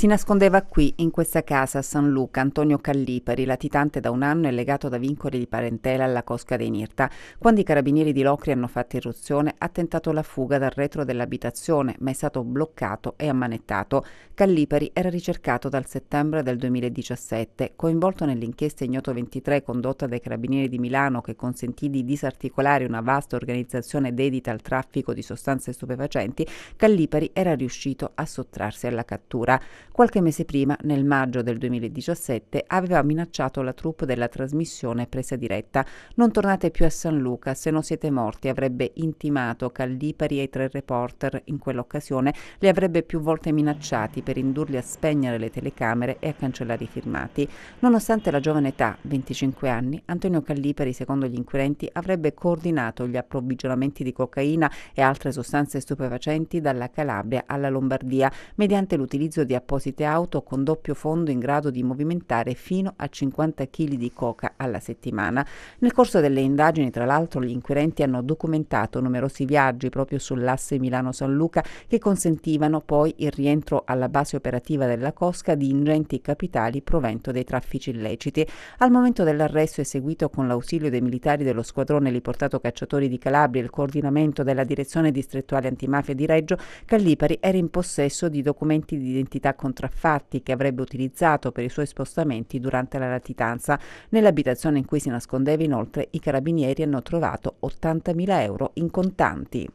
Si nascondeva qui, in questa casa a San Luca, Antonio Callipari, latitante da un anno e legato da vincoli di parentela alla Cosca dei Nirta. Quando i carabinieri di Locri hanno fatto irruzione, ha tentato la fuga dal retro dell'abitazione, ma è stato bloccato e ammanettato. Callipari era ricercato dal settembre del 2017, coinvolto nell'inchiesta Ignoto 23 condotta dai carabinieri di Milano che consentì di disarticolare una vasta organizzazione dedita al traffico di sostanze stupefacenti. Callipari era riuscito a sottrarsi alla cattura. Qualche mese prima, nel maggio del 2017, aveva minacciato la troupe della trasmissione Presa Diretta. Non tornate più a San Luca, se non siete morti, avrebbe intimato Callipari ai 3 reporter. In quell'occasione li avrebbe più volte minacciati per indurli a spegnere le telecamere e a cancellare i filmati. Nonostante la giovane età, 25 anni, Antonio Callipari, secondo gli inquirenti, avrebbe coordinato gli approvvigionamenti di cocaina e altre sostanze stupefacenti dalla Calabria alla Lombardia mediante l'utilizzo di apposite auto con doppio fondo in grado di movimentare fino a 50 kg di coca alla settimana. Nel corso delle indagini, tra l'altro, gli inquirenti hanno documentato numerosi viaggi proprio sull'asse Milano-San Luca che consentivano poi il rientro alla base operativa della Cosca di ingenti capitali provento dei traffici illeciti. Al momento dell'arresto, eseguito con l'ausilio dei militari dello squadrone eliportato cacciatori di Calabria e il coordinamento della direzione distrettuale antimafia di Reggio, Callipari era in possesso di documenti di identità contraffatti che avrebbe utilizzato per i suoi spostamenti durante la latitanza. Nell'abitazione in cui si nascondeva, inoltre, i carabinieri hanno trovato 80.000 euro in contanti.